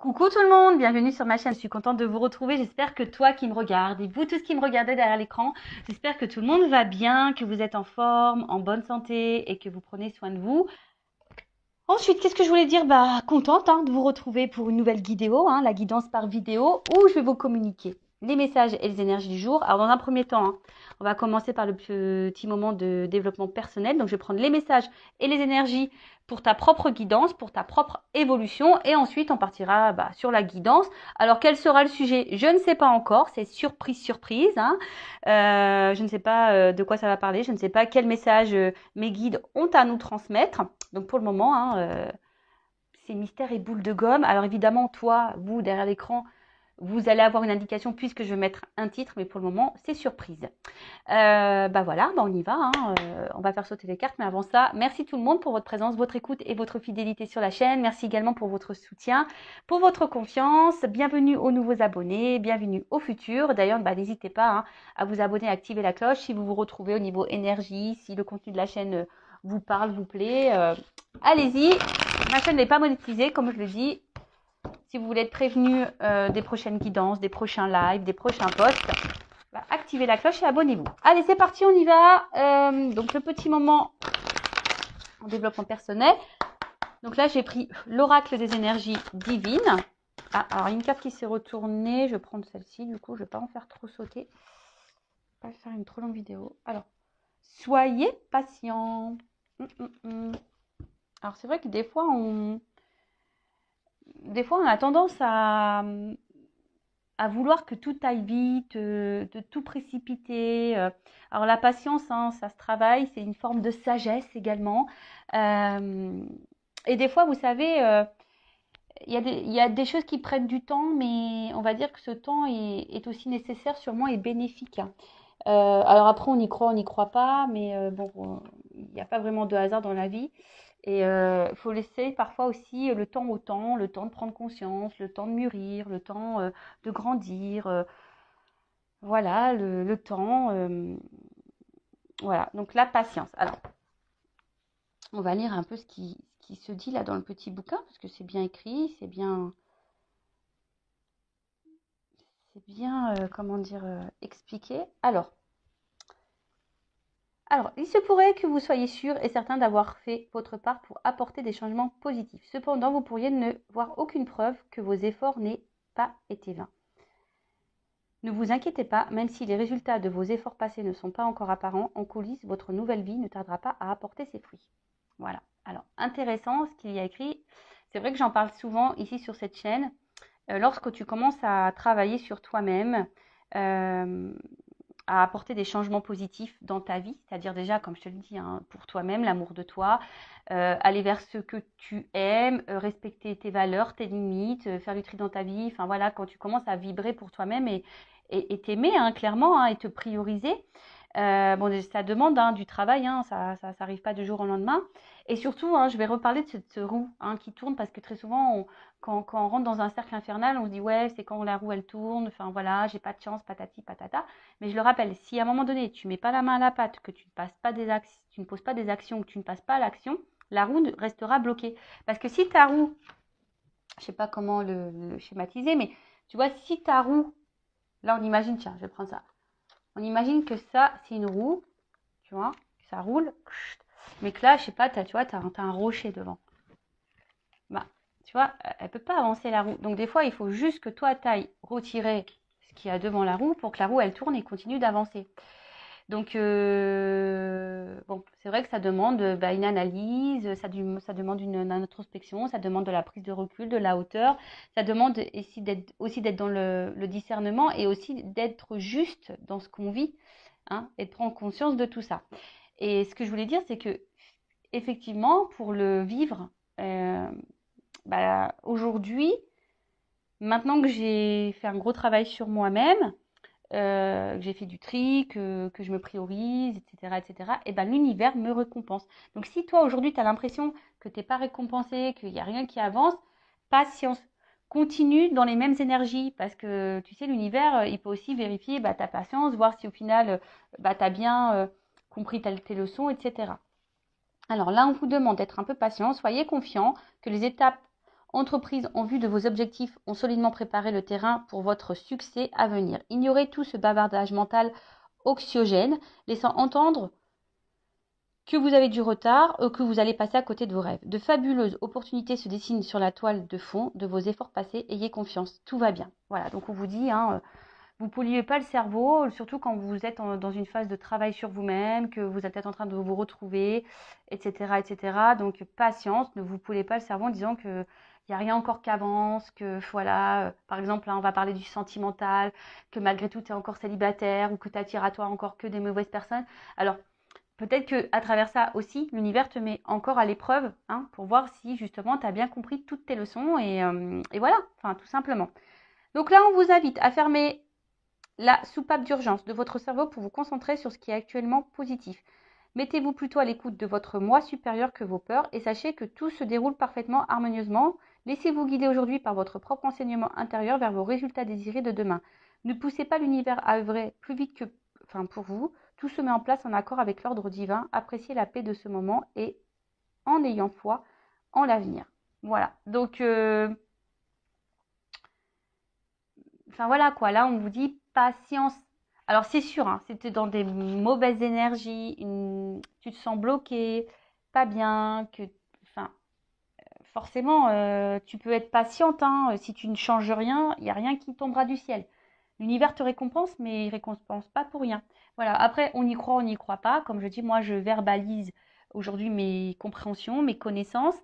Coucou tout le monde, bienvenue sur ma chaîne. Je suis contente de vous retrouver. J'espère que toi qui me regardes et vous tous qui me regardez derrière l'écran, j'espère que tout le monde va bien, que vous êtes en forme, en bonne santé et que vous prenez soin de vous. Ensuite, qu'est-ce que je voulais dire? Contente de vous retrouver pour une nouvelle vidéo, la guidance par vidéo, où je vais vous communiquer les messages et les énergies du jour. Alors, dans un premier temps, on va commencer par le petit moment de développement personnel. Donc, je vais prendre les messages et les énergies pour ta propre guidance, pour ta propre évolution. Et ensuite, on partira sur la guidance. Alors, quel sera le sujet? Je ne sais pas encore. C'est surprise, surprise. Je ne sais pas de quoi ça va parler. Je ne sais pas quel message mes guides ont à nous transmettre. Donc pour le moment, c'est mystère et boule de gomme. Alors évidemment, toi, vous, derrière l'écran, vous allez avoir une indication puisque je vais mettre un titre, mais pour le moment, c'est surprise. Voilà, on y va. On va faire sauter les cartes, mais avant ça, merci tout le monde pour votre présence, votre écoute et votre fidélité sur la chaîne. Merci également pour votre soutien, pour votre confiance. Bienvenue aux nouveaux abonnés, bienvenue aux futurs. D'ailleurs, n'hésitez pas à vous abonner, à activer la cloche si vous vous retrouvez au niveau énergie, si le contenu de la chaîne vous parle, vous plaît. Allez-y, ma chaîne n'est pas monétisée, comme je le dis. Si vous voulez être prévenu des prochaines guidances, des prochains lives, des prochains posts, activez la cloche et abonnez-vous. Allez, c'est parti, on y va. Donc, le petit moment en développement personnel. Donc là, j'ai pris l'oracle des énergies divines. Alors, une carte qui s'est retournée. Je vais prendre celle-ci. Du coup, je ne vais pas en faire trop sauter. Je ne vais pas faire une trop longue vidéo. Alors, soyez patient. Alors, c'est vrai que des fois, on a tendance à vouloir que tout aille vite, de tout précipiter. Alors la patience, ça se travaille, c'est une forme de sagesse également. Et des fois, vous savez, il y a des choses qui prennent du temps, mais on va dire que ce temps est aussi nécessaire sûrement et bénéfique. Alors après, on y croit pas, mais il n'y a pas vraiment de hasard dans la vie. Et il faut laisser parfois aussi le temps au temps, le temps de prendre conscience, le temps de mûrir, le temps de grandir. Voilà, le temps. Voilà, donc la patience. Alors, on va lire un peu ce qui se dit là dans le petit bouquin, parce que c'est bien écrit, comment dire, expliqué. Alors, il se pourrait que vous soyez sûr et certain d'avoir fait votre part pour apporter des changements positifs. Cependant, vous pourriez ne voir aucune preuve que vos efforts n'aient pas été vains. Ne vous inquiétez pas, même si les résultats de vos efforts passés ne sont pas encore apparents, en coulisses, votre nouvelle vie ne tardera pas à apporter ses fruits. Voilà. Alors, intéressant ce qu'il y a écrit. C'est vrai que j'en parle souvent ici sur cette chaîne. Lorsque tu commences à travailler sur toi-même, à apporter des changements positifs dans ta vie, c'est-à-dire déjà, comme je te le dis, pour toi-même, l'amour de toi, aller vers ce que tu aimes, respecter tes valeurs, tes limites, faire du tri dans ta vie, enfin voilà, quand tu commences à vibrer pour toi-même et t'aimer clairement et te prioriser, ça demande du travail, ça n'arrive pas du jour au lendemain. Et surtout, je vais reparler de cette roue qui tourne parce que très souvent, quand on rentre dans un cercle infernal, on se dit ouais, c'est quand la roue elle tourne, enfin voilà, j'ai pas de chance, patati patata. Mais je le rappelle, si à un moment donné, tu mets pas la main à la pâte, que tu ne poses pas des actions, que tu ne passes pas à l'action, la roue restera bloquée. Parce que si ta roue, je sais pas comment le schématiser, mais tu vois, si ta roue, là on imagine, tiens, je vais prendre ça. On imagine que ça, c'est une roue, tu vois, que ça roule, mais que là, je sais pas, tu vois, t'as un rocher devant. Tu vois, elle peut pas avancer la roue. Donc des fois, il faut juste que toi, t'ailles retirer ce qu'il y a devant la roue pour que la roue, elle tourne et continue d'avancer. Donc, c'est vrai que ça demande une analyse, ça demande une introspection, ça demande de la prise de recul, de la hauteur, ça demande aussi d'être dans le discernement et aussi d'être juste dans ce qu'on vit et de prendre conscience de tout ça. Et ce que je voulais dire, c'est que effectivement, pour le vivre, aujourd'hui, maintenant que j'ai fait un gros travail sur moi-même, que j'ai fait du tri, que je me priorise, etc., et l'univers me récompense. Donc si toi aujourd'hui tu as l'impression que tu n'es pas récompensé, qu'il n'y a rien qui avance, patience. Continue dans les mêmes énergies parce que tu sais, l'univers, il peut aussi vérifier ta patience, voir si au final tu as bien compris tes leçons, etc. Alors là, on vous demande d'être un peu patient, soyez confiant que les étapes entreprises en vue de vos objectifs ont solidement préparé le terrain pour votre succès à venir. Ignorez tout ce bavardage mental anxiogène, laissant entendre que vous avez du retard ou que vous allez passer à côté de vos rêves. De fabuleuses opportunités se dessinent sur la toile de fond de vos efforts passés. Ayez confiance, tout va bien. Voilà, donc on vous dit, vous ne polluez pas le cerveau, surtout quand vous êtes dans une phase de travail sur vous-même, que vous êtes peut-être en train de vous retrouver, etc., etc. Donc patience, ne vous polluez pas le cerveau en disant que il n'y a rien encore qui avance, que voilà, par exemple, là, on va parler du sentimental, que malgré tout, tu es encore célibataire ou que tu attires à toi encore que des mauvaises personnes. Alors, peut-être qu'à travers ça aussi, l'univers te met encore à l'épreuve pour voir si justement tu as bien compris toutes tes leçons et voilà, enfin tout simplement. Donc là, on vous invite à fermer la soupape d'urgence de votre cerveau pour vous concentrer sur ce qui est actuellement positif. Mettez-vous plutôt à l'écoute de votre moi supérieur que vos peurs et sachez que tout se déroule parfaitement harmonieusement. Laissez-vous guider aujourd'hui par votre propre enseignement intérieur vers vos résultats désirés de demain. Ne poussez pas l'univers à œuvrer plus vite que, pour vous. Tout se met en place en accord avec l'ordre divin. Appréciez la paix de ce moment et en ayant foi en l'avenir. Voilà. Donc, voilà quoi. Là, on vous dit patience. Alors, c'est sûr, si tu es dans des mauvaises énergies, tu te sens bloqué, pas bien, forcément, tu peux être patiente. Si tu ne changes rien, il n'y a rien qui tombera du ciel. L'univers te récompense, mais il ne récompense pas pour rien. Voilà. Après, on y croit, on n'y croit pas. Comme je dis, moi, je verbalise aujourd'hui mes compréhensions, mes connaissances.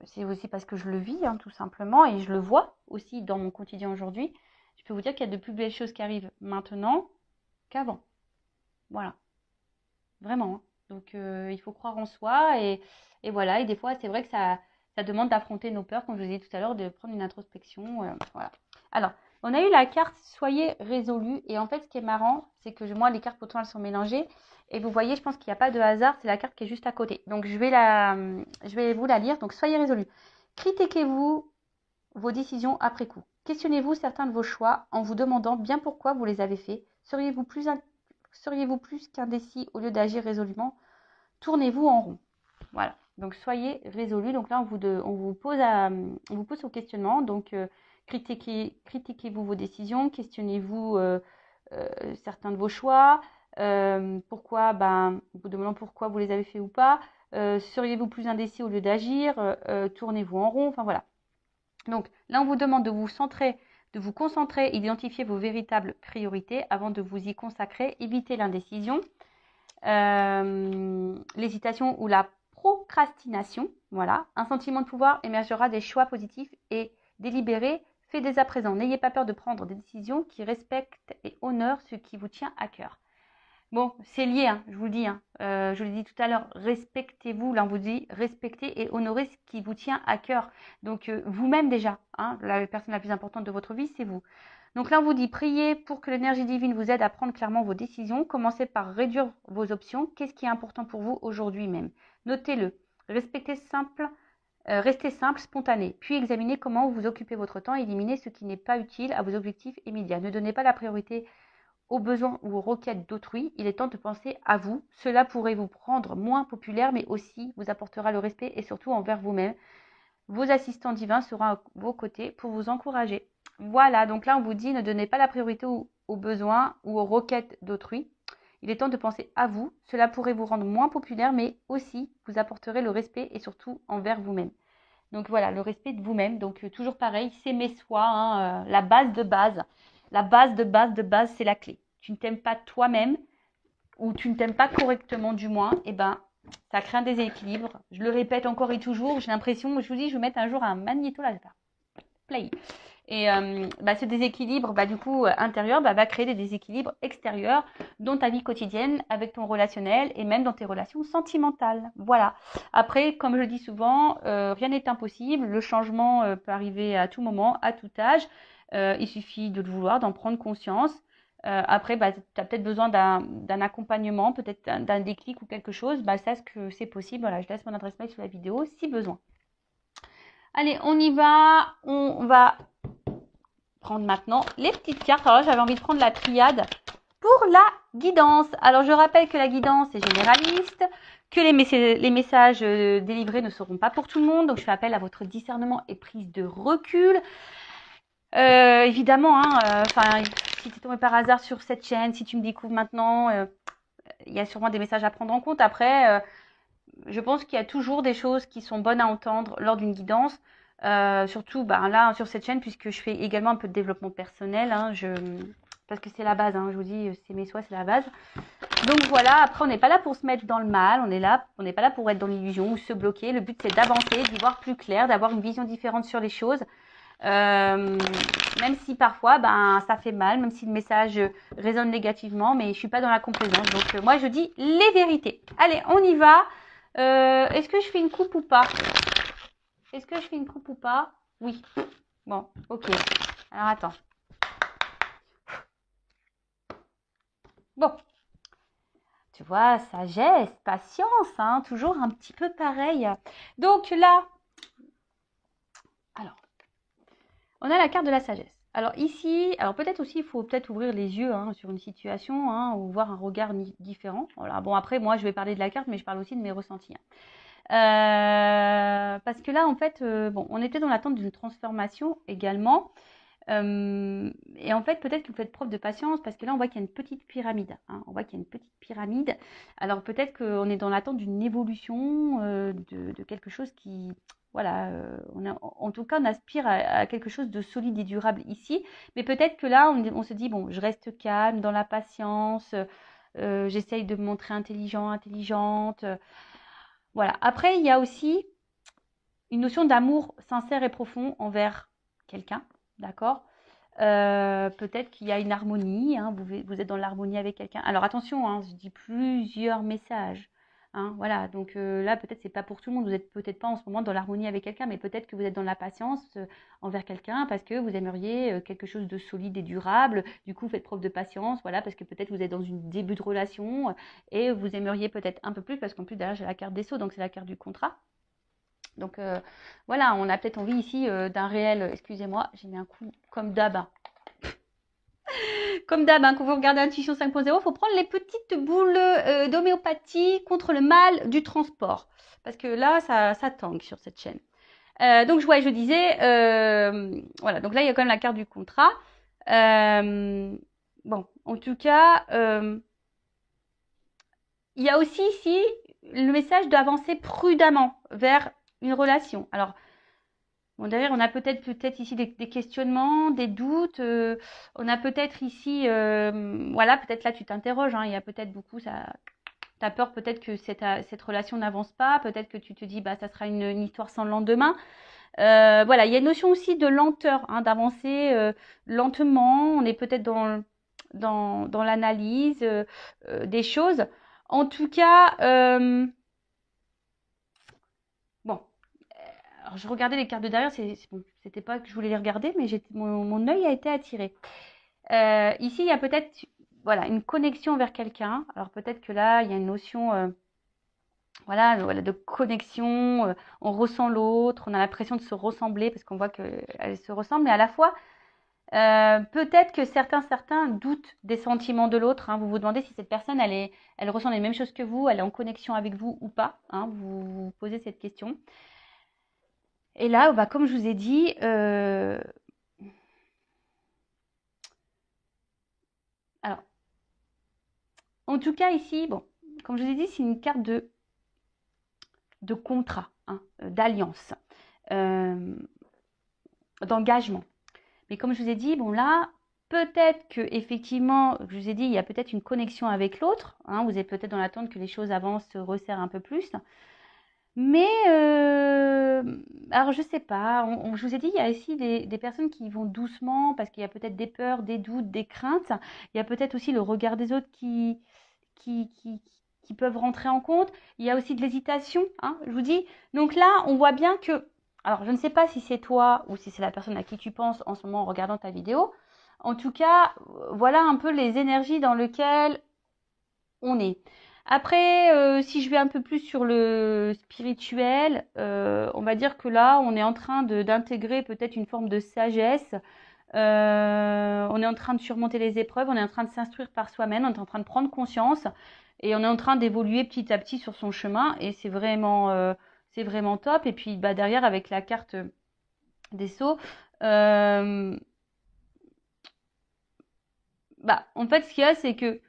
C'est aussi parce que je le vis, tout simplement, et je le vois aussi dans mon quotidien aujourd'hui. Je peux vous dire qu'il y a de plus belles choses qui arrivent maintenant qu'avant. Voilà. Vraiment. Donc, il faut croire en soi, et voilà. Et des fois, c'est vrai que ça demande d'affronter nos peurs, comme je vous ai dit tout à l'heure, de prendre une introspection. Voilà. Alors, on a eu la carte « Soyez résolu ». Et en fait, ce qui est marrant, c'est que moi, les cartes, pourtant, elles sont mélangées. Et vous voyez, je pense qu'il n'y a pas de hasard. C'est la carte qui est juste à côté. Donc, je vais vous la lire. Donc, soyez résolu. Critiquez-vous vos décisions après coup. Questionnez-vous certains de vos choix en vous demandant bien pourquoi vous les avez faits. Seriez-vous plus qu'indécis au lieu d'agir résolument? Tournez-vous en rond. Voilà. Donc, soyez résolu. Donc là, on vous pose au questionnement. Donc, critiquez-vous vos décisions, questionnez-vous certains de vos choix, pourquoi, vous demandant pourquoi vous les avez fait ou pas, seriez-vous plus indécis au lieu d'agir, tournez-vous en rond, enfin voilà. Donc là, on vous demande de vous concentrer, identifier vos véritables priorités avant de vous y consacrer, évitez l'indécision, l'hésitation ou la procrastination. Voilà, un sentiment de pouvoir émergera des choix positifs et délibérés faits dès à présent. N'ayez pas peur de prendre des décisions qui respectent et honorent ce qui vous tient à cœur. Bon, c'est lié, je vous le dis. Je l'ai dit tout à l'heure, respectez-vous. Là, on vous dit respectez et honorez ce qui vous tient à cœur. Donc, vous-même déjà, la personne la plus importante de votre vie, c'est vous. Donc là, on vous dit priez pour que l'énergie divine vous aide à prendre clairement vos décisions. Commencez par réduire vos options. Qu'est-ce qui est important pour vous aujourd'hui même? Notez-le. Restez simple, spontané. Puis examinez comment vous occupez votre temps et éliminez ce qui n'est pas utile à vos objectifs immédiats. Ne donnez pas la priorité aux besoins ou aux requêtes d'autrui. Il est temps de penser à vous. Cela pourrait vous rendre moins populaire, mais aussi vous apportera le respect et surtout envers vous-même. Vos assistants divins seront à vos côtés pour vous encourager. Voilà, donc là on vous dit ne donnez pas la priorité aux besoins ou aux requêtes d'autrui. Il est temps de penser à vous. Cela pourrait vous rendre moins populaire, mais aussi vous apporterez le respect et surtout envers vous-même. Donc voilà, le respect de vous-même. Donc toujours pareil, s'aimer soi, la base de base. La base de base, c'est la clé. Tu ne t'aimes pas toi-même ou tu ne t'aimes pas correctement du moins, ça crée un déséquilibre. Je le répète encore et toujours, j'ai l'impression, je vous dis, je vais mettre un jour un magnéto là, play. Et ce déséquilibre, du coup, intérieur, va créer des déséquilibres extérieurs dans ta vie quotidienne, avec ton relationnel et même dans tes relations sentimentales. Voilà. Après, comme je le dis souvent, rien n'est impossible. Le changement peut arriver à tout moment, à tout âge. Il suffit de le vouloir, d'en prendre conscience. Après, tu as peut-être besoin d'un accompagnement, peut-être d'un déclic ou quelque chose. Sache que c'est possible. Voilà, je laisse mon adresse mail sous la vidéo si besoin. Allez, on y va. On va prendre maintenant les petites cartes. Alors là, j'avais envie de prendre la triade pour la guidance. Alors, je rappelle que la guidance est généraliste, que les messages délivrés ne seront pas pour tout le monde. Donc, je fais appel à votre discernement et prise de recul. Évidemment, si tu es tombé par hasard sur cette chaîne, si tu me découvres maintenant, il y a sûrement des messages à prendre en compte. Après, je pense qu'il y a toujours des choses qui sont bonnes à entendre lors d'une guidance. Surtout là, sur cette chaîne, puisque je fais également un peu de développement personnel. Parce que c'est la base, je vous dis, c'est mes soins, c'est la base. Donc voilà, après on n'est pas là pour se mettre dans le mal, on n'est pas là pour être dans l'illusion ou se bloquer. Le but c'est d'avancer, d'y voir plus clair, d'avoir une vision différente sur les choses. Même si parfois ça fait mal, même si le message résonne négativement, mais je suis pas dans la complaisance. Donc moi je dis les vérités. Allez, on y va. Est-ce que je fais une coupe ou pas? Est-ce que je fais une coupe ou pas? Oui. Bon, ok. Alors attends. Bon. Tu vois, sagesse, patience, toujours un petit peu pareil. Donc là, alors, on a la carte de la sagesse. Alors ici, peut-être aussi, il faut peut-être ouvrir les yeux sur une situation ou voir un regard différent. Voilà. Bon, après, moi, je vais parler de la carte, mais je parle aussi de mes ressentis. Parce que là, en fait, on était dans l'attente d'une transformation également. Et en fait, peut-être que vous faites preuve de patience parce que là, on voit qu'il y a une petite pyramide. On voit qu'il y a une petite pyramide. Alors peut-être qu'on est dans l'attente d'une évolution, de quelque chose qui... Voilà, en tout cas, on aspire à quelque chose de solide et durable ici. Mais peut-être que là, on se dit, bon, je reste calme, dans la patience, j'essaye de me montrer intelligente. Voilà. Après, il y a aussi une notion d'amour sincère et profond envers quelqu'un, d'accord? Peut-être qu'il y a une harmonie, vous êtes dans l'harmonie avec quelqu'un. Alors attention, je dis plusieurs messages. Voilà, donc là peut-être c'est pas pour tout le monde, vous êtes peut-être pas en ce moment dans l'harmonie avec quelqu'un, mais peut-être que vous êtes dans la patience envers quelqu'un parce que vous aimeriez quelque chose de solide et durable. Du coup, faites preuve de patience, voilà, parce que peut-être vous êtes dans une début de relation et vous aimeriez peut-être un peu plus parce qu'en plus derrière j'ai la carte des Sceaux, donc c'est la carte du contrat. Donc voilà, on a peut-être envie ici d'un réel, excusez-moi, j'ai mis un coup comme d'hab. Comme d'hab, quand vous regardez Intuition 5.0, il faut prendre les petites boules d'homéopathie contre le mal du transport. Parce que là, ça tangue sur cette chaîne. Donc je disais, voilà, donc là, il y a quand même la carte du contrat. Bon, en tout cas, il y a aussi ici le message d'avancer prudemment vers une relation. Alors, bon, derrière, on a peut-être ici des questionnements, des doutes. On a peut-être ici, voilà, peut-être là tu t'interroges. Il y a peut-être beaucoup ça. T'as peur peut-être que cette relation n'avance pas. Peut-être que tu te dis, ça sera une histoire sans lendemain. Voilà, il y a une notion aussi de lenteur, d'avancer lentement. On est peut-être dans l'analyse des choses. En tout cas, bon. Alors, je regardais les cartes de derrière, bon, c'était pas que je voulais les regarder, mais mon œil a été attiré. Ici, il y a peut-être voilà, une connexion vers quelqu'un. Alors peut-être que là, il y a une notion voilà, de connexion. On ressent l'autre, on a l'impression de se ressembler parce qu'on voit qu'elle se ressemble, mais à la fois, peut-être que certains doutent des sentiments de l'autre. Vous vous demandez si cette personne, elle ressent les mêmes choses que vous, elle est en connexion avec vous ou pas. Vous vous posez cette question. Et là, comme je vous ai dit, alors, en tout cas ici, bon, comme je vous ai dit, c'est une carte de contrat, d'alliance, d'engagement. Mais comme je vous ai dit, bon là, peut-être que effectivement, je vous ai dit, il y a peut-être une connexion avec l'autre. Vous êtes peut-être dans l'attente que les choses avancent, se resserrent un peu plus. Mais, alors je sais pas, je vous ai dit, il y a aussi des personnes qui vont doucement parce qu'il y a peut-être des peurs, des doutes, des craintes. Il y a peut-être aussi le regard des autres qui peuvent rentrer en compte. Il y a aussi de l'hésitation, je vous dis. Donc là, on voit bien que, alors je ne sais pas si c'est toi ou si c'est la personne à qui tu penses en ce moment en regardant ta vidéo. En tout cas, voilà un peu les énergies dans lesquelles on est. Après, si je vais un peu plus sur le spirituel, on va dire que là, on est en train d'intégrer peut-être une forme de sagesse. On est en train de surmonter les épreuves, on est en train de s'instruire par soi-même, on est en train de prendre conscience. Et on est en train d'évoluer petit à petit sur son chemin et c'est vraiment top. Et puis bah, derrière, avec la carte des Sceaux, bah, en fait, ce qu'il y a, c'est que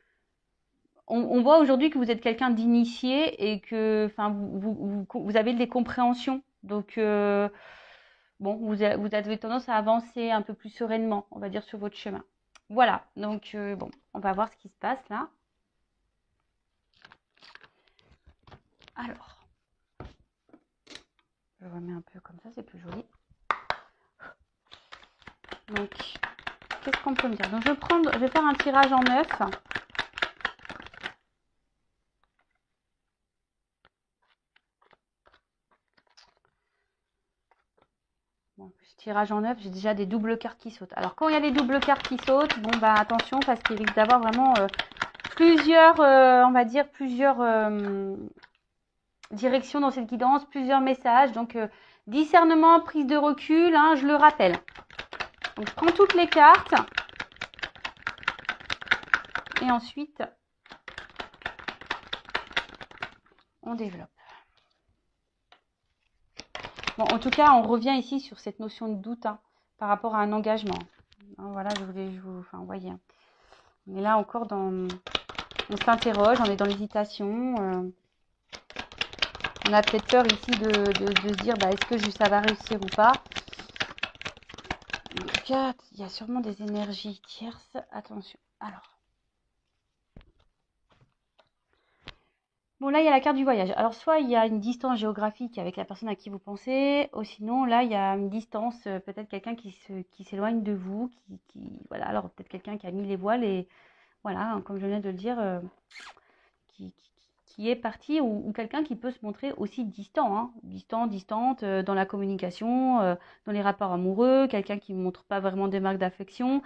on voit aujourd'hui que vous êtes quelqu'un d'initié et que enfin, vous avez des compréhensions. Donc, bon, vous avez tendance à avancer un peu plus sereinement, on va dire, sur votre chemin. Voilà, donc bon, on va voir ce qui se passe là. Alors, je remets un peu comme ça, c'est plus joli. Donc, qu'est-ce qu'on peut me dire? Donc, je vais faire un tirage en 9. Bon, tirage en 9, j'ai déjà des doubles cartes qui sautent. Alors, quand il y a des doubles cartes qui sautent, bon, bah attention, parce qu'il risque d'avoir vraiment plusieurs, on va dire, plusieurs directions dans cette guidance, plusieurs messages. Donc, discernement, prise de recul, hein, je le rappelle. Donc, je prends toutes les cartes. Et ensuite, on développe. Bon, en tout cas, on revient ici sur cette notion de doute hein, par rapport à un engagement. Hein, voilà, enfin, vous voyez. On est là encore dans, on s'interroge, on est dans l'hésitation. On a peut-être peur ici de se dire, bah, est-ce que ça va réussir ou pas. En tout cas, il y a sûrement des énergies tierces. Attention. Alors. Bon, là, il y a la carte du voyage. Alors, soit il y a une distance géographique avec la personne à qui vous pensez, ou sinon, là, il y a une distance, peut-être quelqu'un qui s'éloigne de vous, voilà, alors peut-être quelqu'un qui a mis les voiles et, voilà, hein, comme je viens de le dire, qui, qui est parti, ou quelqu'un qui peut se montrer aussi distant, hein, distante, dans la communication, dans les rapports amoureux, quelqu'un qui ne montre pas vraiment des marques d'affection.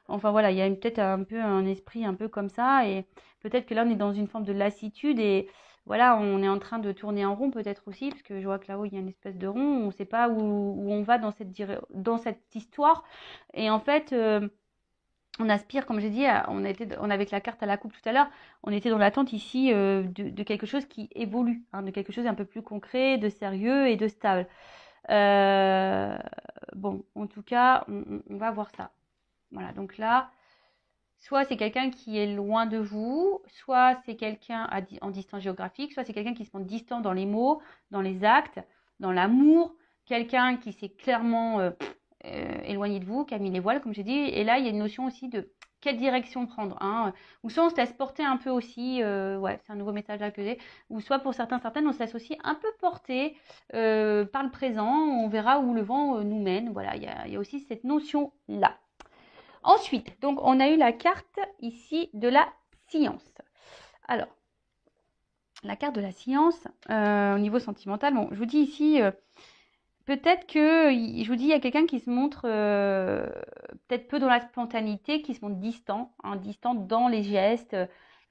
Enfin, voilà, il y a peut-être un peu un esprit un peu comme ça, et peut-être que là, on est dans une forme de lassitude, et voilà, on est en train de tourner en rond peut-être aussi, parce que je vois que là-haut, il y a une espèce de rond, on ne sait pas où on va dans cette histoire. Et en fait, on aspire, comme j'ai dit, on avec la carte à la coupe tout à l'heure, on était dans l'attente ici de quelque chose qui évolue, hein, de quelque chose un peu plus concret, de sérieux et de stable. Euh, bon, en tout cas, on va voir ça. Voilà, donc là, soit c'est quelqu'un qui est loin de vous, soit c'est quelqu'un en distance géographique, soit c'est quelqu'un qui se montre distant dans les mots, dans les actes, dans l'amour, quelqu'un qui s'est clairement éloigné de vous, qui a mis les voiles, comme j'ai dit. Et là, il y a une notion aussi de quelle direction prendre. Hein. Ou soit on se laisse porter un peu aussi, ouais, c'est un nouveau message là que j'ai, ou soit pour certaines, on se laisse aussi un peu porter par le présent, on verra où le vent nous mène. Voilà, il y a aussi cette notion-là. Ensuite, donc on a eu la carte ici de la science. Alors, la carte de la science, au niveau sentimental, bon, je vous dis ici, peut-être que, je vous dis, il y a quelqu'un qui se montre peut-être peu dans la spontanéité, qui se montre distant, hein, distant dans les gestes,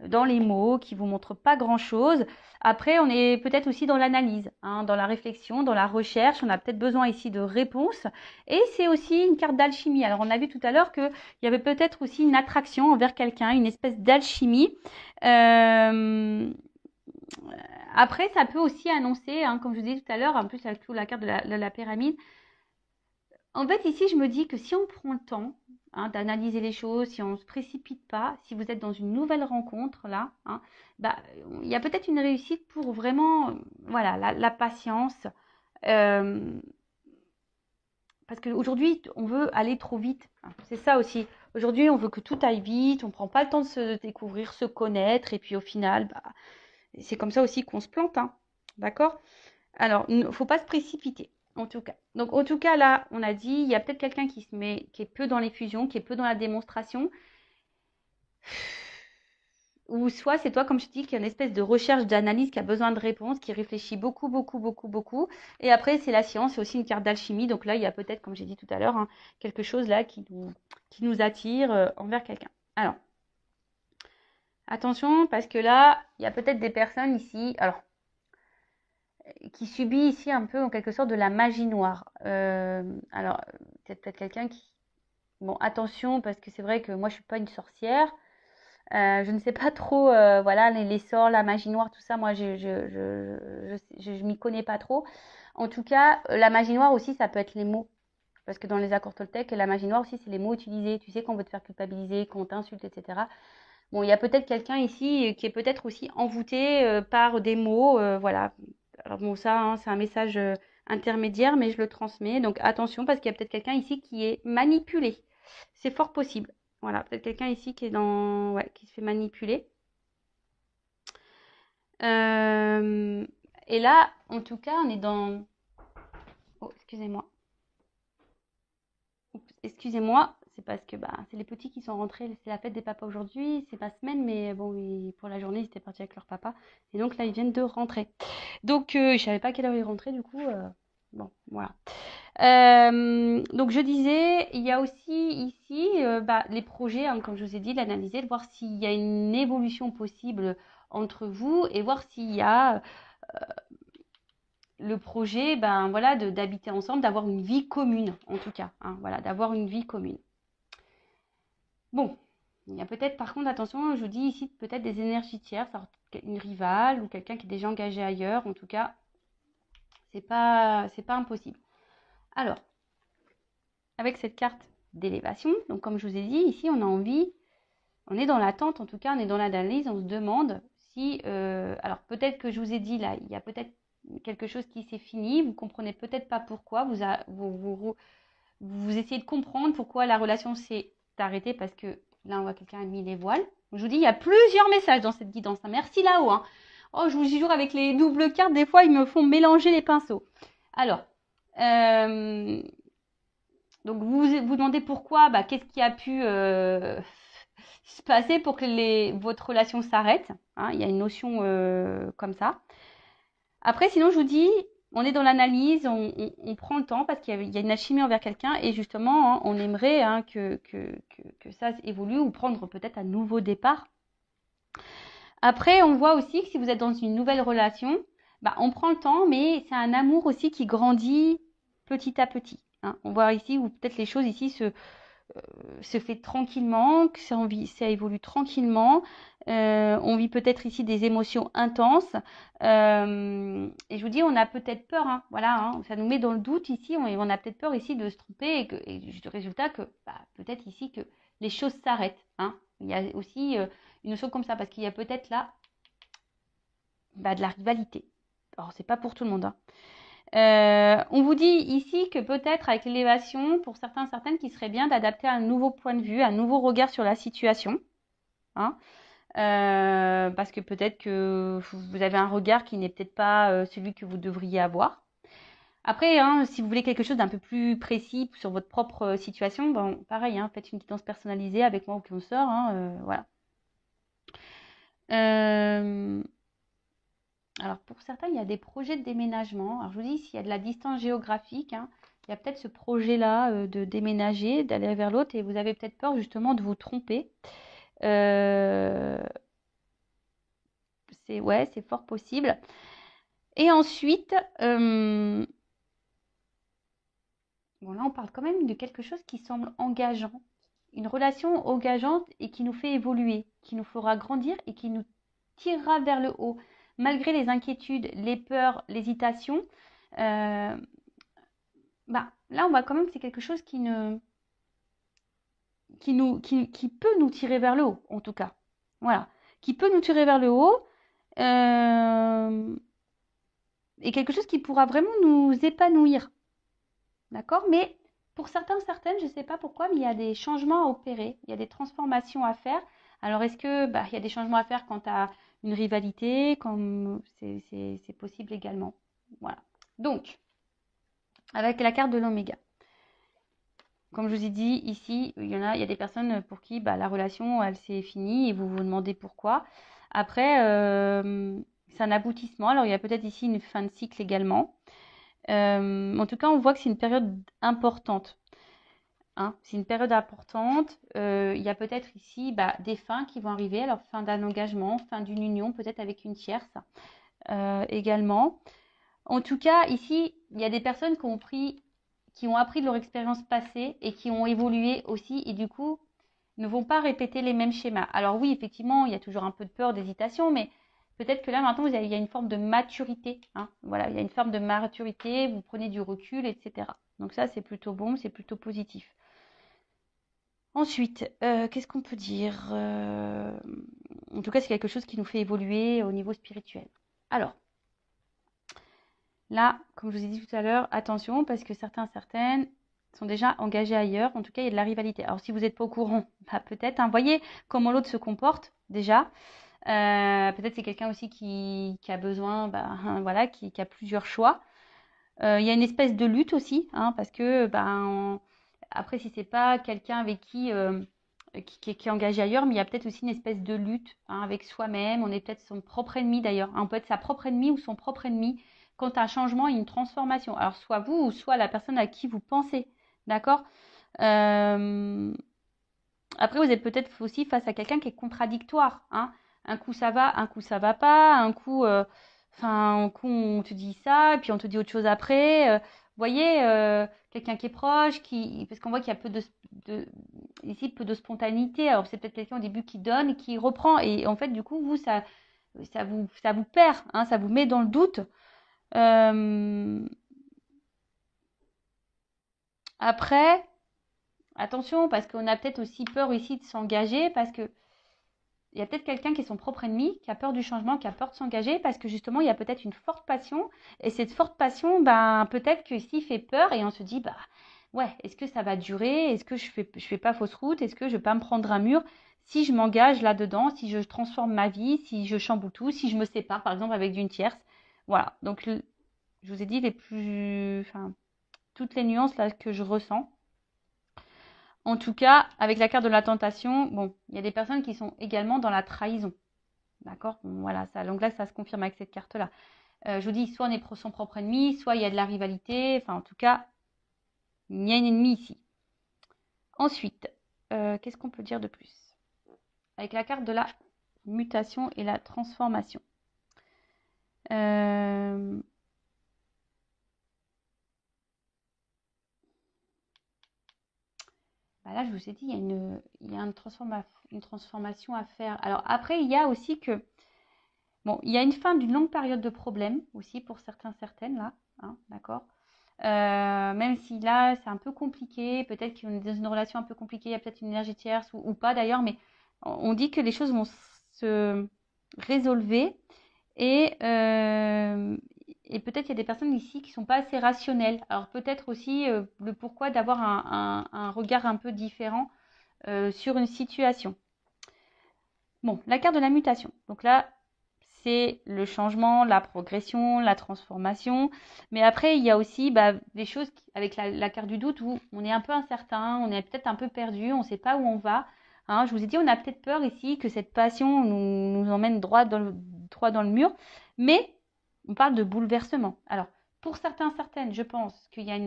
dans les mots, qui vous montre pas grand-chose. Après, on est peut-être aussi dans l'analyse, hein, dans la réflexion, dans la recherche. On a peut-être besoin ici de réponses. Et c'est aussi une carte d'alchimie. Alors, on a vu tout à l'heure qu'il y avait peut-être aussi une attraction envers quelqu'un, une espèce d'alchimie. Après, ça peut aussi annoncer, hein, comme je vous disais tout à l'heure, en plus avec la carte de la pyramide. En fait, ici, je me dis que si on prend le temps hein, d'analyser les choses, si on ne se précipite pas, si vous êtes dans une nouvelle rencontre, là, hein, bah, il y a peut-être une réussite pour vraiment, voilà, la patience. Euh, parce qu'aujourd'hui, on veut aller trop vite. Hein. C'est ça aussi. Aujourd'hui, on veut que tout aille vite, on ne prend pas le temps de se découvrir, se connaître, et puis au final, bah, c'est comme ça aussi qu'on se plante. Hein. D'accord? Alors, il ne faut pas se précipiter, en tout cas. Donc, en tout cas, là, on a dit, il y a peut-être quelqu'un qui est peu dans l'effusion, qui est peu dans la démonstration. Ou soit c'est toi, comme je dis, qui a une espèce de recherche, d'analyse, qui a besoin de réponses, qui réfléchit beaucoup, beaucoup, beaucoup, beaucoup. Et après, c'est la science, c'est aussi une carte d'alchimie. Donc là, il y a peut-être, comme j'ai dit tout à l'heure, hein, quelque chose là qui nous attire envers quelqu'un. Alors, attention, parce que là, il y a peut-être des personnes ici. Alors, qui subit ici un peu en quelque sorte de la magie noire. Alors, peut-être quelqu'un qui... Bon, attention, parce que c'est vrai que moi, je suis pas une sorcière. Je ne sais pas trop, voilà, les sorts, la magie noire, tout ça, moi, je m'y connais pas trop. En tout cas, la magie noire aussi, ça peut être les mots. Parce que dans les accords Toltec, la magie noire aussi, c'est les mots utilisés. Tu sais qu'on veut te faire culpabiliser, qu'on t'insulte, etc. Bon, il y a peut-être quelqu'un ici qui est peut-être aussi envoûté par des mots, voilà. Alors bon, ça, hein, c'est un message intermédiaire, mais je le transmets. Donc attention, parce qu'il y a peut-être quelqu'un ici qui est manipulé. C'est fort possible. Voilà, peut-être quelqu'un ici qui est dans, ouais, qui se fait manipuler. Euh, et là, en tout cas, on est dans. Oh, excusez-moi. Oups, excusez-moi, c'est parce que bah, c'est les petits qui sont rentrés, c'est la fête des papas aujourd'hui, c'est pas semaine, mais bon, pour la journée, ils étaient partis avec leur papa. Et donc là, ils viennent de rentrer. Donc, je savais pas à quelle heure ils rentraient, du coup, bon, voilà. Donc, je disais, il y a aussi ici bah, les projets, hein, comme je vous ai dit, l'analyser, de voir s'il y a une évolution possible entre vous et voir s'il y a le projet, ben voilà, d'habiter ensemble, d'avoir une vie commune, en tout cas, hein, voilà, d'avoir une vie commune. Bon, il y a peut-être, par contre, attention, je vous dis ici, peut-être des énergies tierces, alors, une rivale ou quelqu'un qui est déjà engagé ailleurs. En tout cas, c'est pas impossible. Alors, avec cette carte d'élévation, donc comme je vous ai dit, ici, on a envie, on est dans l'attente, en tout cas, on est dans l'analyse, on se demande si, alors peut-être que je vous ai dit là, il y a peut-être quelque chose qui s'est fini, vous comprenez peut-être pas pourquoi, vous essayez de comprendre pourquoi la relation s'est arrêtée, parce que là, on voit quelqu'un a mis les voiles. Je vous dis, il y a plusieurs messages dans cette guidance. Merci là-haut. Hein. Oh, je vous jure, avec les doubles cartes, des fois, ils me font mélanger les pinceaux. Alors, donc vous vous demandez pourquoi, bah, qu'est-ce qui a pu se passer pour que votre relation s'arrête. Hein, il y a une notion comme ça. Après, sinon, je vous dis, on est dans l'analyse, on prend le temps parce qu'il y a une alchimie envers quelqu'un et justement, hein, on aimerait hein, que ça évolue ou prendre peut-être un nouveau départ. Après, on voit aussi que si vous êtes dans une nouvelle relation, bah, on prend le temps, mais c'est un amour aussi qui grandit petit à petit. Hein. On voit ici où peut-être les choses ici se fait tranquillement, que ça évolue tranquillement. On vit peut-être ici des émotions intenses. Et je vous dis, on a peut-être peur, hein, voilà, hein, ça nous met dans le doute ici. On a peut-être peur ici de se tromper et du résultat que bah, peut-être ici que les choses s'arrêtent. Hein. Il y a aussi une notion comme ça parce qu'il y a peut-être là bah, de la rivalité. Alors, c'est pas pour tout le monde. Hein. On vous dit ici que peut-être avec l'élévation, pour certains, certaines, qu'il serait bien d'adapter un nouveau point de vue, un nouveau regard sur la situation. Hein, parce que peut-être que vous avez un regard qui n'est peut-être pas celui que vous devriez avoir. Après, hein, si vous voulez quelque chose d'un peu plus précis sur votre propre situation, bon, pareil, hein, faites une guidance personnalisée avec moi ou qu'on sort. Hein, voilà. Alors pour certains, il y a des projets de déménagement. Alors je vous dis, s'il y a de la distance géographique, hein, il y a peut-être ce projet-là de déménager, d'aller vers l'autre, et vous avez peut-être peur justement de vous tromper. Euh, ouais, c'est fort possible. Et ensuite, bon là on parle quand même de quelque chose qui semble engageant. Une relation engageante et qui nous fait évoluer, qui nous fera grandir et qui nous tirera vers le haut. Malgré les inquiétudes, les peurs, l'hésitation, euh, bah, là, on voit quand même que c'est quelque chose qui peut nous tirer vers le haut, en tout cas. Voilà. Qui peut nous tirer vers le haut. euh, et quelque chose qui pourra vraiment nous épanouir. D'accord? Mais pour certains, certaines, je ne sais pas pourquoi, mais il y a des changements à opérer. Il y a des transformations à faire. Alors, est-ce que bah, il y a des changements à faire quant à une rivalité, comme c'est possible également. Voilà. Donc, avec la carte de l'oméga. Comme je vous ai dit ici, il y a des personnes pour qui bah, la relation, elle s'est finie et vous vous demandez pourquoi. Après, c'est un aboutissement. Alors, il y a peut-être ici une fin de cycle également. En tout cas, on voit que c'est une période importante. Hein. C'est une période importante. Il y a peut-être ici bah, des fins qui vont arriver. Alors, fin d'un engagement, fin d'une union, peut-être avec une tierce également. En tout cas, ici, il y a des personnes qui ont appris de leur expérience passée et qui ont évolué aussi. Et du coup, ne vont pas répéter les mêmes schémas. Alors oui, effectivement, il y a toujours un peu de peur, d'hésitation, mais peut-être que là, maintenant, il y a une forme de maturité. Hein. Voilà, il y a une forme de maturité, vous prenez du recul, etc. Donc ça, c'est plutôt bon, c'est plutôt positif. Ensuite, qu'est-ce qu'on peut dire en tout cas, c'est quelque chose qui nous fait évoluer au niveau spirituel. Alors, là, comme je vous ai dit tout à l'heure, attention, parce que certaines sont déjà engagés ailleurs. En tout cas, il y a de la rivalité. Alors, si vous n'êtes pas au courant, bah, peut-être, hein, voyez comment l'autre se comporte déjà. Peut-être c'est quelqu'un aussi qui a besoin, bah, voilà, qui a plusieurs choix. Il y a une espèce de lutte aussi, hein, parce que, après, si c'est pas quelqu'un avec qui est engagé ailleurs, mais il y a peut-être aussi une espèce de lutte, hein, avec soi-même. On est peut-être son propre ennemi d'ailleurs. Hein, on peut être sa propre ennemie ou son propre ennemi quand un changement et une transformation. Alors, soit vous ou soit la personne à qui vous pensez. D'accord. Après, vous êtes peut-être aussi face à quelqu'un qui est contradictoire. Hein. Un coup ça va, un coup ça va pas. Un coup on te dit ça, et puis on te dit autre chose après. Vous voyez, quelqu'un qui est proche, parce qu'on voit qu'il y a ici peu de spontanéité. Alors c'est peut-être quelqu'un au début qui donne et qui reprend. Et en fait, du coup, ça vous perd, hein, ça vous met dans le doute. Après, attention, parce qu'on a peut-être aussi peur ici de s'engager, parce que il y a peut-être quelqu'un qui est son propre ennemi, qui a peur du changement, qui a peur de s'engager, parce que justement, il y a peut-être une forte passion. Et cette forte passion, peut-être que ici, fait peur et on se dit, ouais, est-ce que ça va durer? Est-ce que je fais pas fausse route? Est-ce que je vais pas me prendre un mur? Si je m'engage là-dedans, si je transforme ma vie, si je chamboule tout, si je me sépare, par exemple, avec d'une tierce. Voilà. Donc, je vous ai dit toutes les nuances là que je ressens. En tout cas, avec la carte de la tentation, bon, il y a des personnes qui sont également dans la trahison. D'accord. Bon, voilà, donc là, ça se confirme avec cette carte-là. Je vous dis, soit on est son propre ennemi, soit il y a de la rivalité. Enfin, en tout cas, il y a une ennemie ici. Ensuite, qu'est-ce qu'on peut dire de plus? Avec la carte de la mutation et la transformation. Là, je vous ai dit, il y a une transformation à faire. Alors après, il y a aussi que, bon, il y a une fin d'une longue période de problème aussi pour certaines là, hein, d'accord. Même si là, c'est un peu compliqué, peut-être qu'on est dans une relation un peu compliquée, il y a peut-être une énergie tierce ou pas d'ailleurs, mais on dit que les choses vont se résolver et peut-être il y a des personnes ici qui ne sont pas assez rationnelles. Alors peut-être aussi le pourquoi d'avoir un regard un peu différent sur une situation. Bon, la carte de la mutation. Donc là, c'est le changement, la progression, la transformation. Mais après, il y a aussi des choses avec la carte du doute où on est un peu incertain, on est peut-être un peu perdu, on ne sait pas où on va. Hein, je vous ai dit, on a peut-être peur ici que cette passion nous emmène droit dans le mur. Mais on parle de bouleversement. Alors, pour certaines, je pense qu'il y a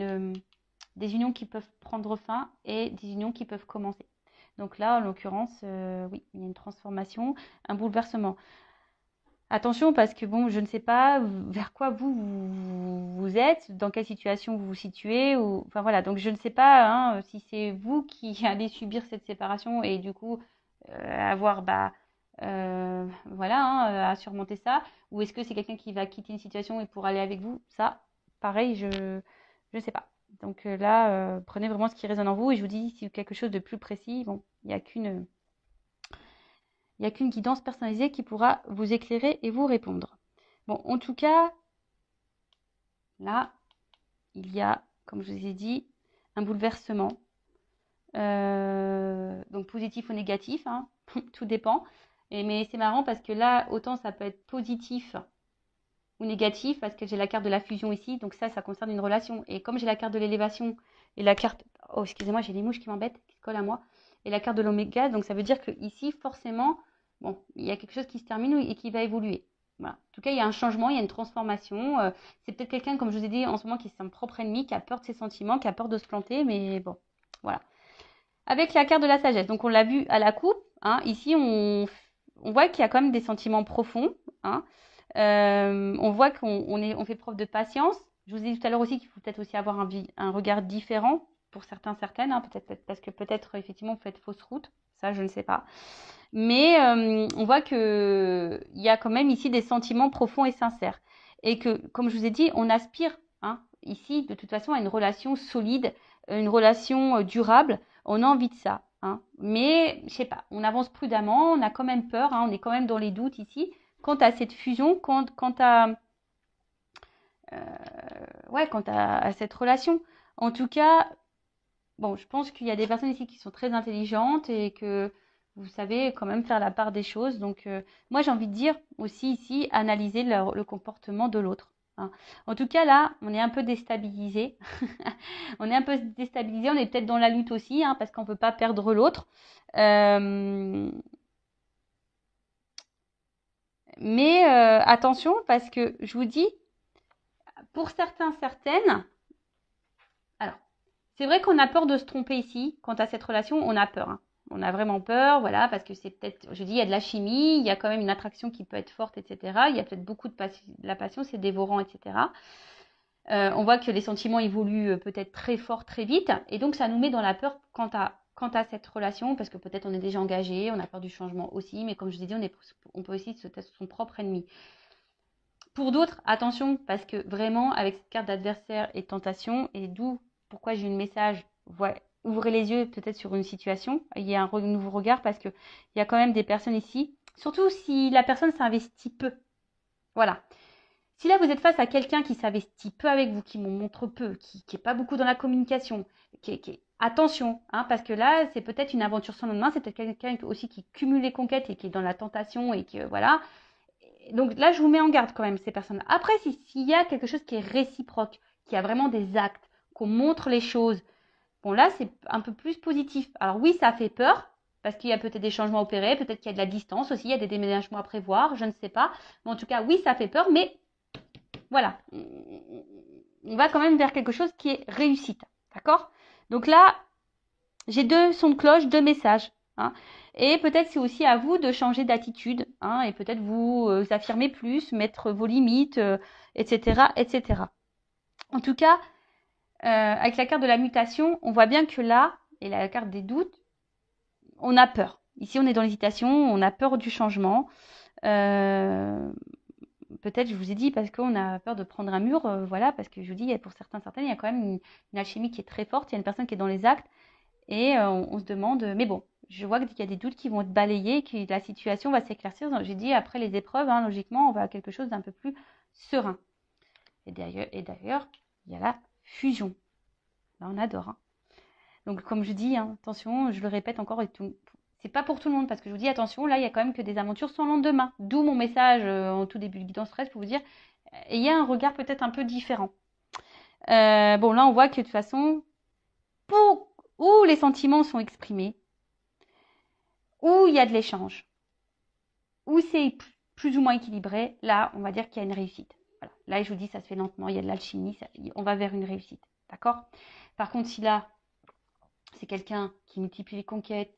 des unions qui peuvent prendre fin et des unions qui peuvent commencer. Donc là, en l'occurrence, oui, il y a une transformation, un bouleversement. Attention parce que bon, je ne sais pas vers quoi vous êtes, dans quelle situation vous vous situez, enfin voilà. Donc je ne sais pas hein, si c'est vous qui allez subir cette séparation et du coup avoir voilà hein, à surmonter ça, ou est-ce que c'est quelqu'un qui va quitter une situation et pour aller avec vous. Ça, pareil, je ne sais pas. Donc là, prenez vraiment ce qui résonne en vous et je vous dis si quelque chose de plus précis, bon, il n'y a qu'une guidance personnalisée qui pourra vous éclairer et vous répondre. Bon, en tout cas, là, il y a, comme je vous ai dit, un bouleversement. Donc positif ou négatif, hein, tout dépend. Mais c'est marrant parce que là, autant ça peut être positif ou négatif parce que j'ai la carte de la fusion ici, donc ça concerne une relation. Et comme j'ai la carte de l'élévation et la carte... Oh, excusez-moi, j'ai des mouches qui m'embêtent, qui se collent à moi. Et la carte de l'oméga, donc ça veut dire que ici, forcément, bon, il y a quelque chose qui se termine et qui va évoluer. Voilà. En tout cas, il y a un changement, il y a une transformation. C'est peut-être quelqu'un, comme je vous ai dit, en ce moment, qui est son propre ennemi, qui a peur de ses sentiments, qui a peur de se planter, mais bon, voilà. Avec la carte de la sagesse, donc on l'a vu à la coupe, hein, ici, on voit qu'il y a quand même des sentiments profonds, hein. On voit qu'on fait preuve de patience. Je vous ai dit tout à l'heure aussi qu'il faut peut-être aussi avoir un regard différent pour certains, certaines, hein, parce que peut-être effectivement vous faites fausse route, ça je ne sais pas. Mais on voit qu'il y a quand même ici des sentiments profonds et sincères. Et que, comme je vous ai dit, on aspire ici de toute façon à une relation solide, une relation durable. On a envie de ça. Mais, je sais pas, on avance prudemment, on a quand même peur, on est quand même dans les doutes ici, quant à cette fusion, quant à cette relation. En tout cas, bon, je pense qu'il y a des personnes ici qui sont très intelligentes et que vous savez quand même faire la part des choses. Donc, moi, j'ai envie de dire aussi ici, analyser le comportement de l'autre. En tout cas, là, on est un peu déstabilisé. On est un peu déstabilisé. On est peut-être dans la lutte aussi, parce qu'on ne peut pas perdre l'autre. Mais attention, parce que je vous dis, pour certains, certaines, alors, c'est vrai qu'on a peur de se tromper ici. Quant à cette relation, on a peur. On a vraiment peur, voilà, parce que c'est peut-être, je dis, il y a de la chimie, il y a quand même une attraction qui peut être forte, etc. Il y a peut-être beaucoup de la passion, c'est dévorant, etc. On voit que les sentiments évoluent peut-être très fort, très vite, et donc ça nous met dans la peur quant à cette relation, parce que peut-être on est déjà engagé, on a peur du changement aussi, mais comme je vous ai dit, on peut aussi se tester son propre ennemi. Pour d'autres, attention, parce que vraiment, avec cette carte d'adversaire et tentation, et d'où pourquoi j'ai eu le message, ouvrez les yeux peut-être sur une situation, il y a un nouveau regard, parce qu'il y a quand même des personnes ici, surtout si la personne s'investit peu. Voilà. Si là, vous êtes face à quelqu'un qui s'investit peu avec vous, qui montre peu, qui n'est pas beaucoup dans la communication, attention, parce que là, c'est peut-être une aventure sans lendemain, c'est peut-être quelqu'un aussi qui cumule les conquêtes et qui est dans la tentation et que, voilà. Donc là, je vous mets en garde quand même, ces personnes. Après, s'il y a quelque chose qui est réciproque, qui a vraiment des actes, qu'on montre les choses, bon là, c'est un peu plus positif. Alors oui, ça fait peur, parce qu'il y a peut-être des changements opérés, peut-être qu'il y a de la distance aussi, il y a des déménagements à prévoir, je ne sais pas. Mais en tout cas, oui, ça fait peur, mais voilà. On va quand même vers quelque chose qui est réussite. D'accord? Donc là, j'ai 2 sons de cloche, 2 messages. Et peut-être c'est aussi à vous de changer d'attitude, et peut-être vous affirmer plus, mettre vos limites, etc., etc. En tout cas, avec la carte de la mutation, on voit bien que là, et la carte des doutes, on a peur. Ici, on est dans l'hésitation, on a peur du changement. Peut-être, je vous ai dit, parce qu'on a peur de prendre un mur, voilà, parce que je vous dis, pour certaines, il y a quand même une alchimie qui est très forte, il y a une personne qui est dans les actes, et on se demande, mais bon, je vois qu'il y a des doutes qui vont être balayés, que la situation va s'éclaircir. Donc, j'ai dit, après les épreuves, logiquement, on va à quelque chose d'un peu plus serein. Et d'ailleurs, il y a la fusion. Là, on adore. Donc, comme je dis, attention, je le répète encore, c'est pas pour tout le monde, parce que je vous dis, attention, là, il y a quand même que des aventures sans lendemain. D'où mon message en tout début de guidance stress pour vous dire, ayez un regard peut-être un peu différent. Bon, là, on voit que de toute façon, où les sentiments sont exprimés, où il y a de l'échange, où c'est plus ou moins équilibré, là, on va dire qu'il y a une réussite. Voilà. Là, je vous dis, ça se fait lentement, il y a de l'alchimie, on va vers une réussite. D'accord? Par contre, si là, c'est quelqu'un qui multiplie les conquêtes,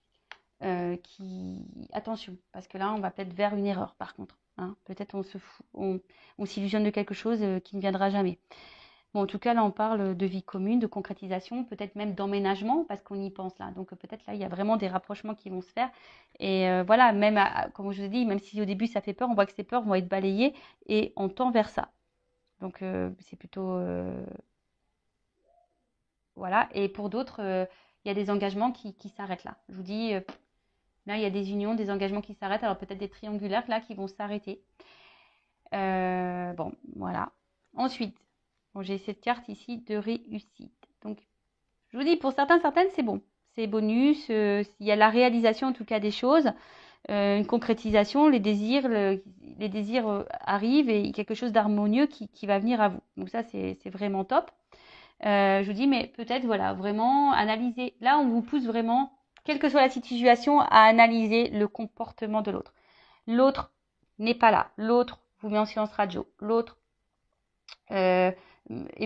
attention, parce que là, on va peut-être vers une erreur, par contre. Peut-être on s'illusionne de quelque chose qui ne viendra jamais. Bon, en tout cas, là, on parle de vie commune, de concrétisation, peut-être même d'emménagement, parce qu'on y pense là. Donc, peut-être là, il y a vraiment des rapprochements qui vont se faire. Et voilà, même, comme je vous ai dit, même si au début, ça fait peur, on voit que ces peurs vont être balayées et on tend vers ça. Donc, c'est plutôt... voilà. Et pour d'autres, il y a des engagements qui s'arrêtent là. Je vous dis, là, il y a des unions, des engagements qui s'arrêtent. Alors, peut-être des triangulaires là qui vont s'arrêter. Bon, voilà. Ensuite, bon, j'ai cette carte ici de réussite. Donc, je vous dis, pour certaines, c'est bon. C'est bonus. Il y a la réalisation, en tout cas, des choses. Une concrétisation, les désirs arrivent et quelque chose d'harmonieux qui va venir à vous. Donc ça, c'est vraiment top. Je vous dis, mais peut-être, voilà, vraiment analyser. Là, on vous pousse vraiment, quelle que soit la situation, à analyser le comportement de l'autre. L'autre n'est pas là. L'autre vous met en silence radio. L'autre est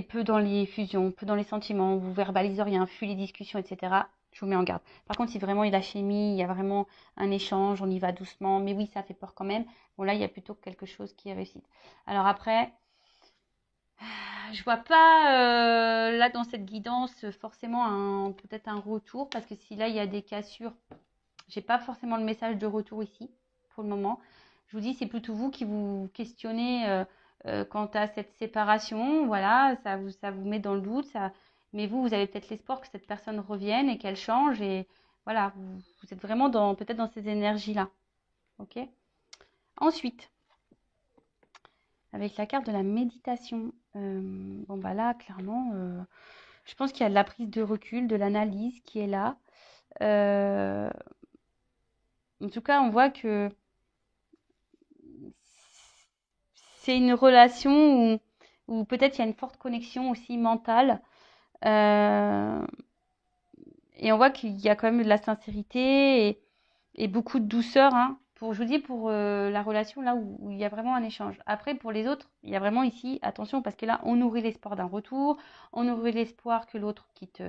peu dans les fusions, peu dans les sentiments, vous verbalise rien, fuit les discussions, etc. Je vous mets en garde. Par contre, si vraiment il y a la chimie, il y a vraiment un échange, on y va doucement, mais oui, ça fait peur quand même. Bon, là, il y a plutôt quelque chose qui est réussi. Alors après, Je vois pas là dans cette guidance forcément peut-être un retour parce que si là il y a des cassures, j'ai pas forcément le message de retour ici pour le moment. Je vous dis, c'est plutôt vous qui vous questionnez quant à cette séparation. Voilà, ça vous met dans le doute. Mais vous avez peut-être l'espoir que cette personne revienne et qu'elle change. Et voilà, vous êtes vraiment peut-être dans ces énergies-là. Ok. Ensuite, avec la carte de la méditation. Bon, bah là, clairement, je pense qu'il y a de la prise de recul, de l'analyse qui est là. Euh, En tout cas, on voit que c'est une relation où peut-être il y a une forte connexion aussi mentale. Euh, et on voit qu'il y a quand même de la sincérité et beaucoup de douceur. Hein, je vous dis, pour la relation là où il y a vraiment un échange. Après, pour les autres, il y a vraiment ici, attention, parce que là, on nourrit l'espoir d'un retour, on nourrit l'espoir que l'autre quitte.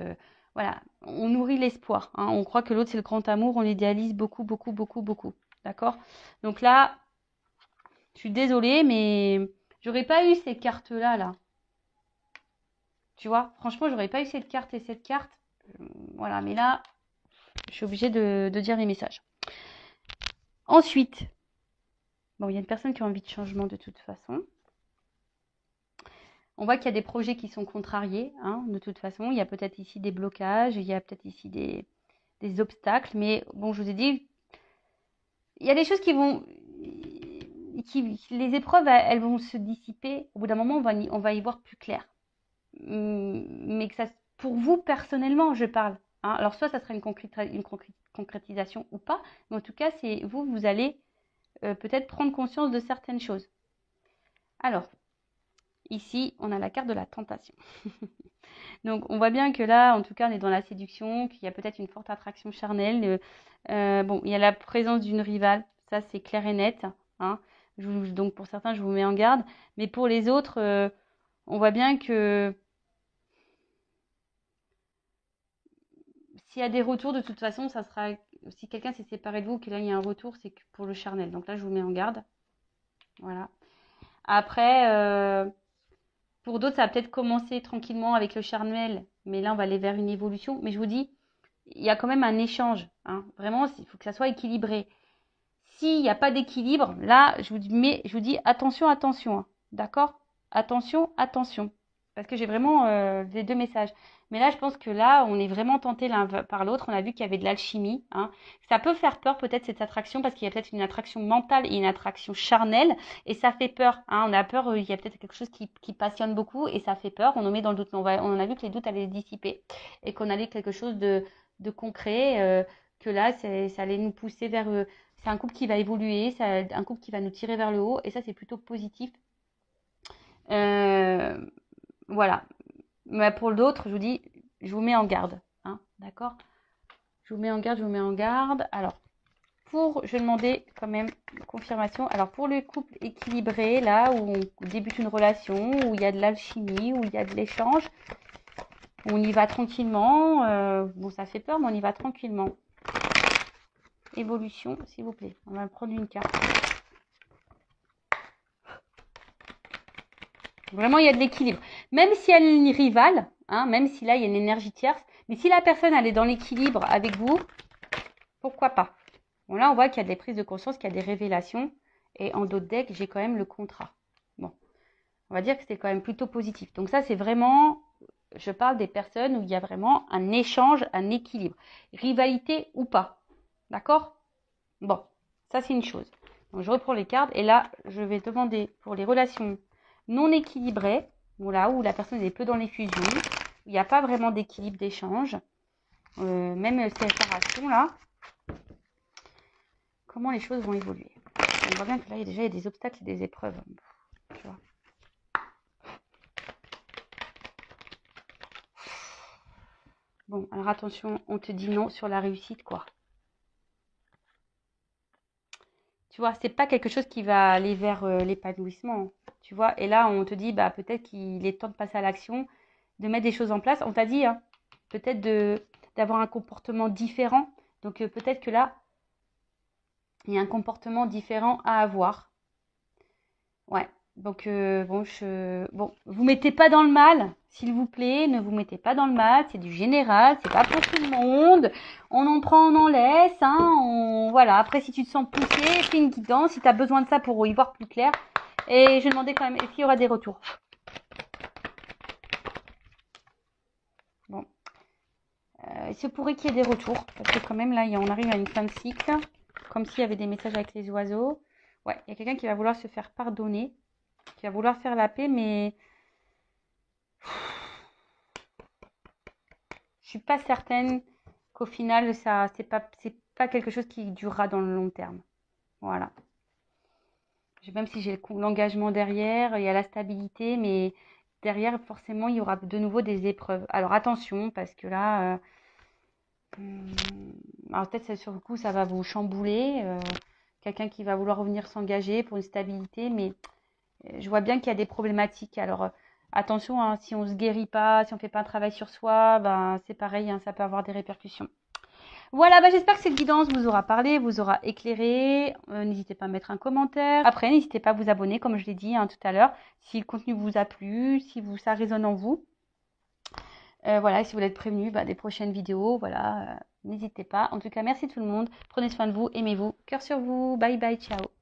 Voilà, on nourrit l'espoir. Hein, on croit que l'autre, c'est le grand amour, on l'idéalise beaucoup, beaucoup, beaucoup, beaucoup. D'accord. Donc là, je suis désolée, mais j'aurais pas eu ces cartes-là, là. Tu vois, franchement, j'aurais pas eu cette carte et cette carte. Voilà, mais là, je suis obligée de dire les messages. Ensuite, bon, il y a une personne qui a envie de changement de toute façon. On voit qu'il y a des projets qui sont contrariés, hein, de toute façon. Il y a peut-être ici des blocages, il y a peut-être ici des obstacles. Mais bon, je vous ai dit, il y a des choses qui vont... les épreuves, elles vont se dissiper. Au bout d'un moment, on va y voir plus clair. Mais que ça, pour vous personnellement, je parle. Hein. Alors, soit ça sera une concrétisation ou pas, mais en tout cas, c'est vous allez peut-être prendre conscience de certaines choses. Alors, ici, on a la carte de la tentation. Donc, on voit bien que là, en tout cas, on est dans la séduction, qu'il y a peut-être une forte attraction charnelle. Bon, il y a la présence d'une rivale, ça c'est clair et net. Hein. Donc, pour certains, je vous mets en garde. Mais pour les autres, on voit bien que s'il y a des retours, de toute façon, ça sera. Si quelqu'un s'est séparé de vous, que là il y a un retour, c'est que pour le charnel. Donc là, je vous mets en garde. Voilà. Après, pour d'autres, ça va peut-être commencer tranquillement avec le charnel, mais là, on va aller vers une évolution. Mais je vous dis, il y a quand même un échange. Hein. Vraiment, il faut que ça soit équilibré. S'il n'y a pas d'équilibre, là, je vous dis attention, attention. Hein. D'accord. Attention, attention. Parce que j'ai vraiment les deux messages. Mais là, je pense que là, on est vraiment tenté l'un par l'autre. On a vu qu'il y avait de l'alchimie. Hein. Ça peut faire peur peut-être cette attraction parce qu'il y a peut-être une attraction mentale et une attraction charnelle. Et ça fait peur. Hein. On a peur, il y a peut-être quelque chose qui passionne beaucoup et ça fait peur. On nous met dans le doute. On en a vu que les doutes allaient se dissiper et qu'on allait quelque chose de concret. Que là, ça allait nous pousser vers... c'est un couple qui va évoluer, un couple qui va nous tirer vers le haut. Et ça, c'est plutôt positif. Euh, voilà. Mais pour l'autre, je vous dis, je vous mets en garde. Hein, d'accord. Je vous mets en garde, je vous mets en garde. Alors, je vais demander quand même une confirmation. Alors, pour le couple équilibré, là, où on débute une relation, où il y a de l'alchimie, où il y a de l'échange, on y va tranquillement. Bon, ça fait peur, mais on y va tranquillement. Évolution, s'il vous plaît. On va prendre une carte. Vraiment, il y a de l'équilibre. Même si elle est une rivale, hein, même si là, il y a une énergie tierce, mais si la personne, elle est dans l'équilibre avec vous, pourquoi pas? Bon, là, on voit qu'il y a des prises de conscience, qu'il y a des révélations. Et en d'autres decks, j'ai quand même le contrat. Bon, on va dire que c'est quand même plutôt positif. Donc ça, c'est vraiment, je parle des personnes où il y a vraiment un échange, un équilibre. Rivalité ou pas. D'accord? Bon, ça, c'est une chose. Donc, je reprends les cartes. Et là, je vais demander pour les relations non équilibrées, voilà, où la personne est peu dans les fusions, il n'y a pas vraiment d'équilibre d'échange. Même séparation, là. Comment les choses vont évoluer. On voit bien que là, il y a des obstacles et des épreuves. Tu vois. Bon, alors attention, on te dit non sur la réussite, quoi. Tu vois, c'est pas quelque chose qui va aller vers l'épanouissement. Tu vois, et là, on te dit, bah, peut-être qu'il est temps de passer à l'action, de mettre des choses en place. On t'a dit, hein, peut-être d'avoir un comportement différent. Donc, peut-être que là, il y a un comportement différent à avoir. Ouais. Donc, bon, vous mettez pas dans le mal, s'il vous plaît, ne vous mettez pas dans le mal, c'est du général, c'est pas pour tout le monde, on en prend, on en laisse, hein, voilà. Après, si tu te sens poussé, fais une guidance, si tu as besoin de ça pour y voir plus clair. Et je demandais quand même, est-ce qu'il y aura des retours? Bon, il se pourrait qu'il y ait des retours, parce que quand même, là, on arrive à une fin de cycle, comme s'il y avait des messages avec les oiseaux. Ouais, il y a quelqu'un qui va vouloir se faire pardonner, qui va vouloir faire la paix, mais je suis pas certaine qu'au final, ça, c'est pas quelque chose qui durera dans le long terme. Voilà. Même si j'ai l'engagement derrière, il y a la stabilité, mais derrière, forcément, il y aura de nouveau des épreuves. Alors attention, parce que là, alors peut-être sur le coup, ça va vous chambouler. Quelqu'un qui va vouloir revenir s'engager pour une stabilité, mais je vois bien qu'il y a des problématiques. Alors attention, hein, si on se guérit pas, si on fait pas un travail sur soi, ben c'est pareil, hein, ça peut avoir des répercussions. Voilà, bah, j'espère que cette guidance vous aura parlé, vous aura éclairé. N'hésitez pas à mettre un commentaire. Après, n'hésitez pas à vous abonner, comme je l'ai dit, hein, tout à l'heure, si le contenu vous a plu, si ça résonne en vous. Voilà, si vous voulez être prévenu des prochaines vidéos, voilà, n'hésitez pas. En tout cas, merci tout le monde. Prenez soin de vous, aimez-vous. Cœur sur vous. Bye bye, ciao.